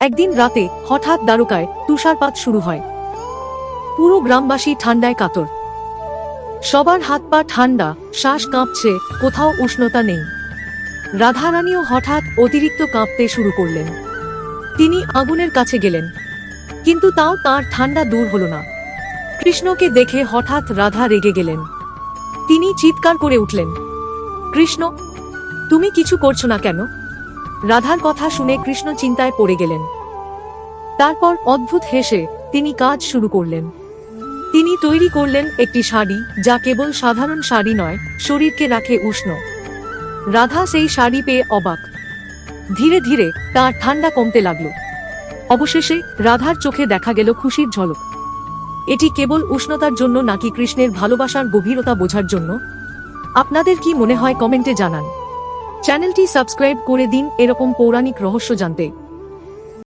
একদিন রাতে হঠাৎ দ্বারকায় তুষারপাত শুরু হয়। পুরো গ্রামবাসী ঠান্ডায় কাতর। সবার হাত পা ঠান্ডা, শ্বাস কাঁপছে, কোথাও উষ্ণতা নেই। রাধারানীও হঠাৎ অতিরিক্ত কাঁপতে শুরু করলেন। তিনি আগুনের কাছে গেলেন, কিন্তু তাও তার ঠান্ডা দূর হল না। কৃষ্ণকে দেখে হঠাৎ রাধা রেগে গেলেন। তিনি চিৎকার করে উঠলেন, কৃষ্ণ, তুমি কিছু করছো না কেন? রাধার কথা শুনে কৃষ্ণ চিন্তায় পড়ে গেলেন। তারপর অদ্ভুত হেসে তিনি কাজ শুরু করলেন। তিনি তৈরি করলেন একটি শাড়ি, যা কেবল সাধারণ শাড়ি নয়, শরীরকে রাখে উষ্ণ। রাধা সেই শাড়ি পেয়ে অবাক। ধীরে ধীরে তার ঠান্ডা কমতে লাগল। অবশেষে রাধার চোখে দেখা গেল খুশির ঝলক। এটি কেবল উষ্ণতার জন্য নাকি কৃষ্ণের ভালোবাসার গভীরতা বোঝার জন্য? আপনাদের কি মনে হয় কমেন্টে জানান। চ্যানেলটি সাবস্ক্রাইব করে দিন এরকম পৌরাণিক রহস্য জানতে।